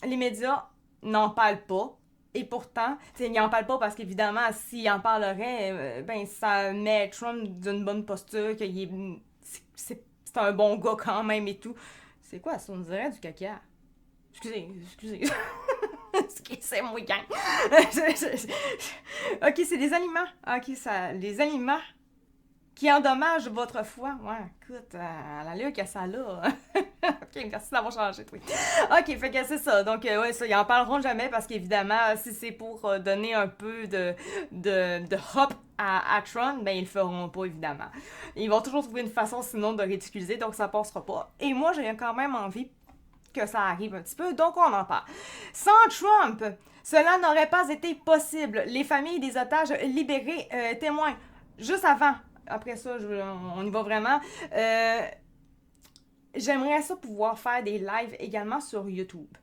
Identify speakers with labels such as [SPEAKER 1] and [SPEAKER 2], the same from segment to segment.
[SPEAKER 1] les médias n'en parlent pas. Et pourtant, ils n'en parlent pas parce qu'évidemment, s'ils en parleraient, ben ça met Trump d'une bonne posture, qu'il est, c'est un bon gars quand même et tout. C'est quoi ça? On dirait du caca. Excusez. C'est mouillant. Ok, c'est les aliments. Ok, ça, les aliments qui endommagent votre foie. Ouais, écoute, à l'allure que ça là. Ok, merci d'avoir changé, oui. Ok, fait que c'est ça. Donc, ouais, ça, ils en parleront jamais parce qu'évidemment, si c'est pour donner un peu de hop à Tron, ben ils le feront pas, évidemment. Ils vont toujours trouver une façon sinon de ridiculiser, donc ça passera pas. Et moi, j'ai quand même envie que ça arrive un petit peu, donc on en parle. Sans Trump, cela n'aurait pas été possible. Les familles des otages libérés témoignent. Juste avant, après ça, on y va vraiment. J'aimerais ça pouvoir faire des lives également sur YouTube.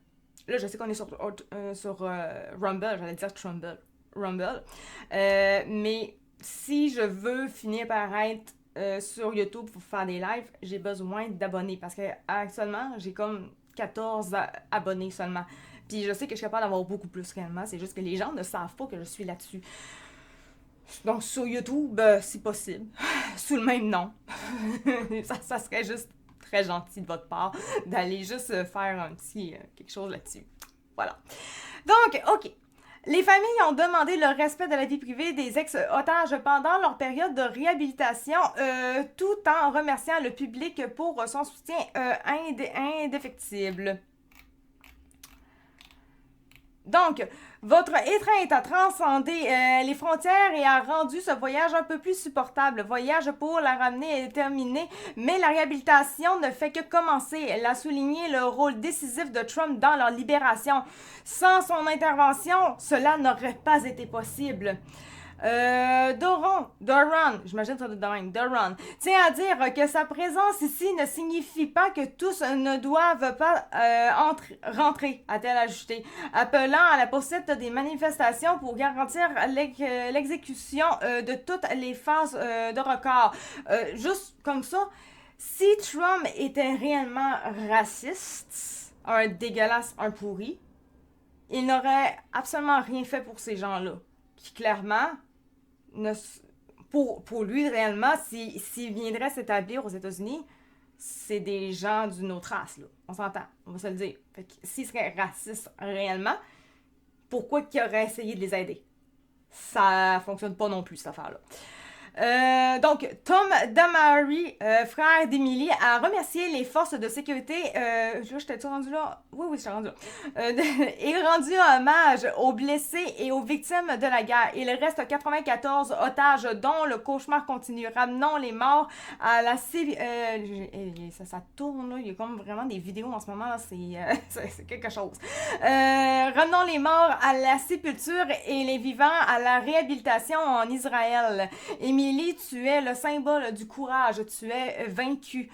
[SPEAKER 1] Là, je sais qu'on est sur Rumble, j'allais dire Trumble. Rumble. Mais si je veux finir par être sur YouTube pour faire des lives, j'ai besoin d'abonnés parce que actuellement, j'ai comme 14 abonnés seulement. Puis je sais que je suis capable d'avoir beaucoup plus réellement, c'est juste que les gens ne savent pas que je suis là-dessus. Donc sur YouTube, si possible, sous le même nom. Ça serait juste très gentil de votre part d'aller juste faire un petit quelque chose là-dessus. Voilà. Donc, OK. Les familles ont demandé le respect de la vie privée des ex-otages pendant leur période de réhabilitation, tout en remerciant le public pour son soutien indéfectible. Donc, votre étreinte a transcendé les frontières et a rendu ce voyage un peu plus supportable. Le voyage pour la ramener est terminé, mais la réhabilitation ne fait que commencer. Elle a souligné le rôle décisif de Trump dans leur libération. Sans son intervention, cela n'aurait pas été possible. Doran, j'imagine que ça doit être Doran, tient à dire que sa présence ici ne signifie pas que tous ne doivent pas rentrer, a-t-elle ajouté, appelant à la poursuite des manifestations pour garantir l'exécution de toutes les phases de record. Juste comme ça, si Trump était réellement raciste, un dégueulasse, un pourri, il n'aurait absolument rien fait pour ces gens-là, qui clairement ne, pour lui, réellement, s'il viendrait s'établir aux États-Unis, c'est des gens d'une autre race, là. On s'entend, on va se le dire. Fait que s'il serait raciste réellement, pourquoi qu'il aurait essayé de les aider? Ça fonctionne pas non plus, cette affaire-là. Donc, Tom Damari, frère d'Emily, a remercié les forces de sécurité. Là, j'étais-tu rendu là? Oui, j'étais rendu là. Et rendu hommage aux blessés et aux victimes de la guerre. Il reste 94 otages dont le cauchemar continue. Ramenons les morts à la ça tourne, là. Il y a comme vraiment des vidéos en ce moment, là. C'est quelque chose. Ramenons les morts à la sépulture et les vivants à la réhabilitation en Israël. Émilie, tu es le symbole du courage, tu es vaincu.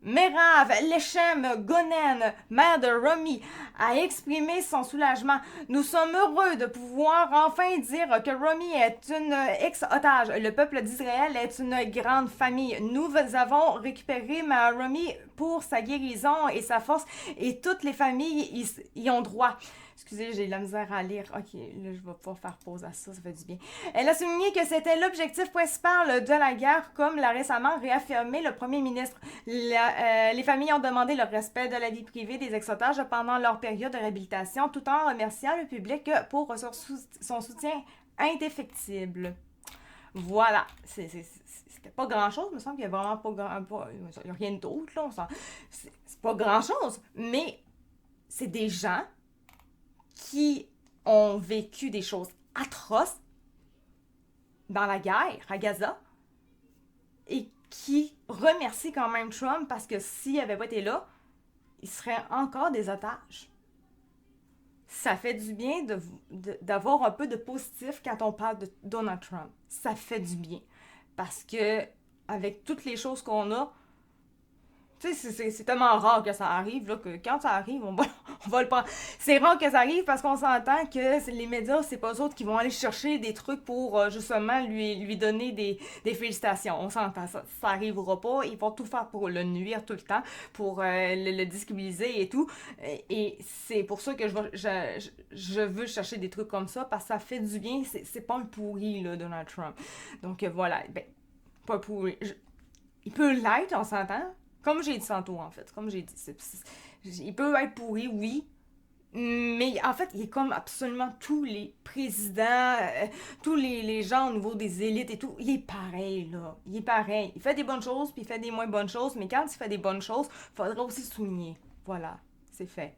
[SPEAKER 1] Merav Lechem Gonen, mère de Romy, a exprimé son soulagement. Nous sommes heureux de pouvoir enfin dire que Romy est une ex-otage. Le peuple d'Israël est une grande famille. Nous avons récupéré ma Romy pour sa guérison et sa force et toutes les familles y ont droit. Excusez, j'ai de la misère à lire. Ok, là, je vais pas faire pause à ça, ça fait du bien. Elle a souligné que c'était l'objectif principal de la guerre, comme l'a récemment réaffirmé le premier ministre. Les familles ont demandé le respect de la vie privée des ex-otages pendant leur période de réhabilitation, tout en remerciant le public pour son soutien indéfectible. Voilà. C'était pas grand-chose, il me semble qu'il y a vraiment il y a rien d'autre, là. C'est pas grand-chose, mais c'est des gens qui ont vécu des choses atroces dans la guerre à Gaza et qui remercient quand même Trump parce que s'il n'avait pas été là, il serait encore des otages. Ça fait du bien d'avoir un peu de positif quand on parle de Donald Trump. Ça fait du bien. Parce que avec toutes les choses qu'on a, Tu sais, c'est tellement rare que ça arrive, là, que quand ça arrive, on va le prendre. C'est rare que ça arrive parce qu'on s'entend que les médias, c'est pas eux autres qui vont aller chercher des trucs pour justement lui donner des félicitations. On s'entend, ça arrivera pas. Ils vont tout faire pour le nuire tout le temps, pour le discriminer et tout. Et c'est pour ça que je veux chercher des trucs comme ça parce que ça fait du bien. C'est pas un pourri, là, Donald Trump. Donc voilà, ben, pas pourri. Il peut l'être, on s'entend. Comme j'ai dit tantôt, en fait. Comme j'ai dit. Il peut être pourri, oui. Mais en fait, il est comme absolument tous les présidents, tous les gens au niveau des élites et tout. Il est pareil, là. Il est pareil. Il fait des bonnes choses, puis il fait des moins bonnes choses. Mais quand il fait des bonnes choses, il faudra aussi souligner. Voilà. C'est fait.